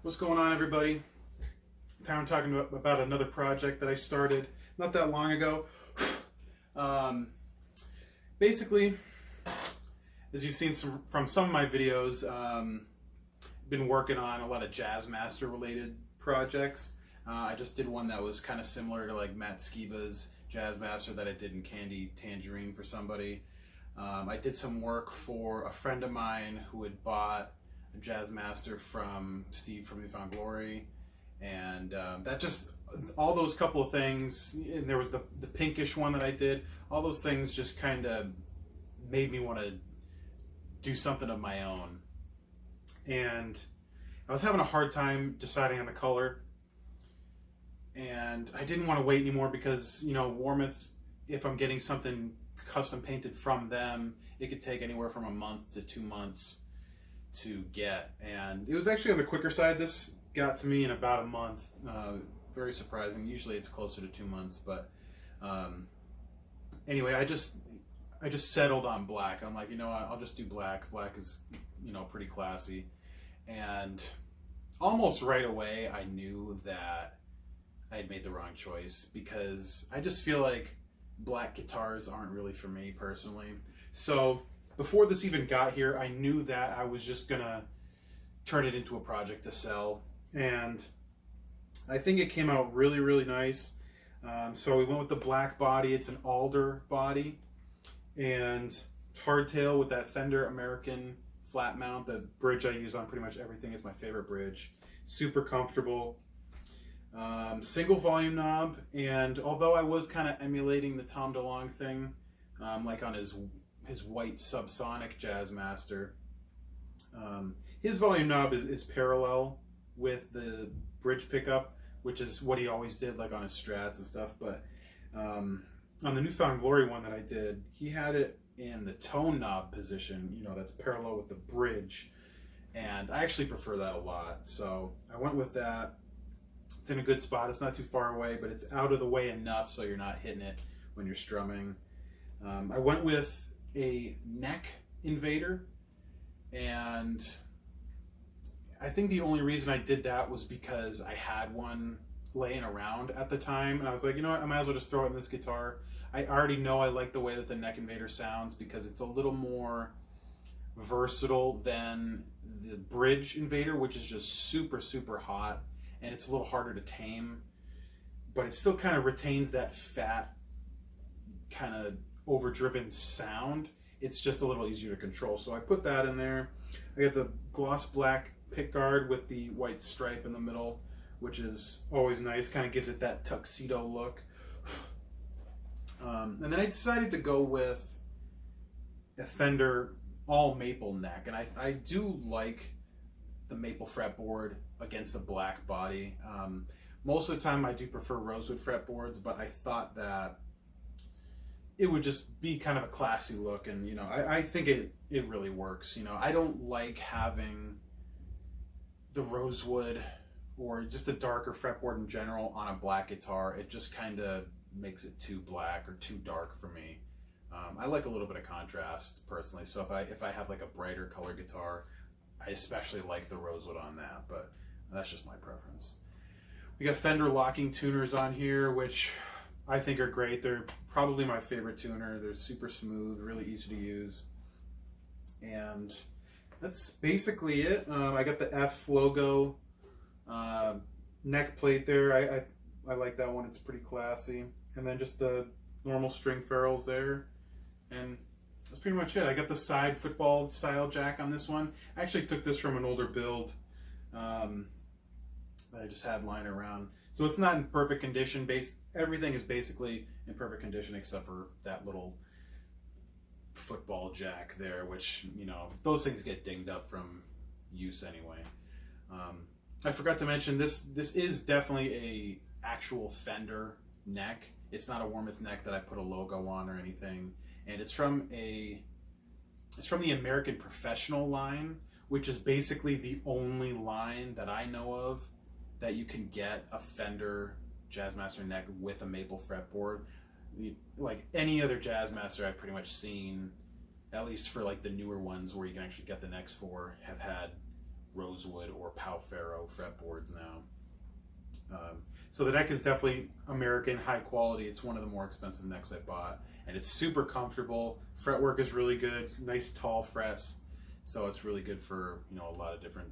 What's going on, everybody? Now I'm talking about another project that I started not that long ago. Basically, as you've seen from some of my videos, been working on a lot of Jazzmaster related projects. I just did one that was kind of similar to like Matt Skiba's Jazzmaster that I did in Candy Tangerine for somebody. I did some work for a friend of mine who had bought a Jazzmaster from Steve from Newfound Glory, and that just, all those couple of things, and there was the pinkish one that I did, all those things just kind of made me want to do something of my own. And I was having a hard time deciding on the color, and I didn't want to wait anymore because, you know, Warmoth, if I'm getting something custom painted from them, it could take anywhere from a month to 2 months to get. And it was actually on the quicker side, this got to me in about a month. Very surprising. Usually it's closer to 2 months, but anyway, I just settled on black. I'm like, you know what, I'll just do black. Black is, you know, pretty classy. And almost right away I knew that I had made the wrong choice, because I just feel like black guitars aren't really for me personally. So before this even got here, I knew that I was just gonna turn it into a project to sell, and I think it came out really, really nice. So we went with the black body. It's an alder body, and hardtail with that Fender American flat mount. The bridge I use on pretty much everything is my favorite bridge. Super comfortable. Single volume knob, and although I was kind of emulating the Tom DeLonge thing, like on his white subsonic Jazzmaster, his volume knob is parallel with the bridge pickup, which is what he always did, like on his Strats and stuff. But on the Newfound Glory one that I did, he had it in the tone knob position, you know, that's parallel with the bridge, and I actually prefer that a lot. So I went with that. It's in a good spot. It's not too far away, but it's out of the way enough so you're not hitting it when you're strumming. I went with a neck Invader, and I think the only reason I did that was because I had one laying around at the time, and I was like, you know what, I might as well just throw it in this guitar. I already know I like the way that the neck Invader sounds, because it's a little more versatile than the bridge Invader, which is just super, super hot, and it's a little harder to tame, but it still kind of retains that fat, kind of overdriven sound. It's just a little easier to control. So I put that in there. I got the gloss black pickguard with the white stripe in the middle, which is always nice, kind of gives it that tuxedo look. And then I decided to go with a Fender all maple neck, and I do like the maple fretboard against the black body. Most of the time I do prefer rosewood fretboards, but I thought that it would just be kind of a classy look, and you know, I think it really works. You know, I don't like having the rosewood or just a darker fretboard in general on a black guitar. It just kind of makes it too black or too dark for me. I like a little bit of contrast personally, so if I have like a brighter color guitar, I especially like the rosewood on that, but that's just my preference. We got Fender locking tuners on here, which I think are great. They're probably my favorite tuner. They're super smooth, really easy to use, and that's basically it. I got the F logo neck plate there. I like that one. It's pretty classy. And then just the normal string ferrules there, and that's pretty much it. I got the side football style jack on this one. I actually took this from an older build that I just had lying around. So it's not in perfect condition. Everything is basically in perfect condition except for that little football jack there, which, you know, those things get dinged up from use anyway. I forgot to mention this is definitely a actual Fender neck. It's not a Warmoth neck that I put a logo on or anything, and it's from the American Professional line, which is basically the only line that I know of that you can get a Fender Jazzmaster neck with a maple fretboard. Like any other Jazzmaster I've pretty much seen, at least for like the newer ones where you can actually get the necks for, have had rosewood or Pau-Ferro fretboards now. So the neck is definitely American, high quality. It's one of the more expensive necks I bought, and it's super comfortable. Fretwork is really good, nice tall frets, so it's really good for, you know, a lot of different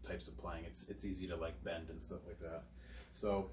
types of playing. It's easy to like bend and stuff like that. So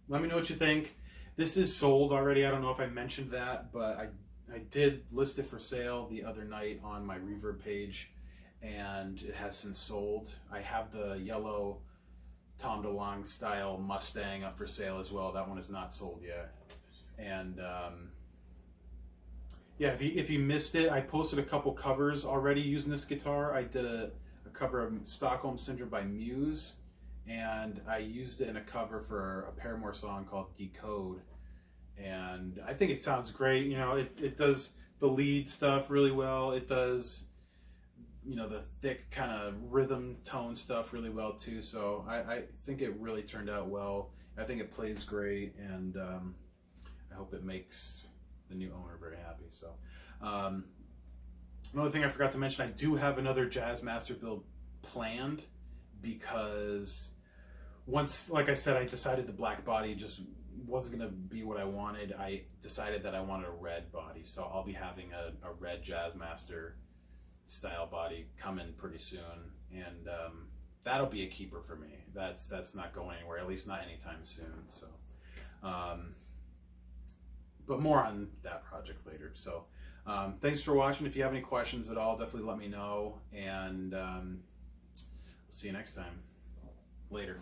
let me know what you think. This is sold already. I don't know if I mentioned that, but I did list it for sale the other night on my Reverb page, and it has since sold. I have the yellow Tom DeLonge style Mustang up for sale as well. That one is not sold yet. And yeah, if you missed it, I posted a couple covers already using this guitar. I did a cover of Stockholm Syndrome by Muse, and I used it in a cover for a Paramore song called Decode, and I think it sounds great. You know, it does the lead stuff really well. It does you know, the thick kind of rhythm tone stuff really well too. So I think it really turned out well. I think it plays great, and I hope it makes the new owner very happy. So another thing I forgot to mention, I do have another Jazzmaster build planned, because once, like I said, I decided the black body just wasn't going to be what I wanted. I decided that I wanted a red body, so I'll be having a red Jazzmaster style body coming pretty soon, and that'll be a keeper for me. That's not going anywhere, at least not anytime soon. So but more on that project later. So thanks for watching. If you have any questions at all, definitely let me know, and see you next time. Later.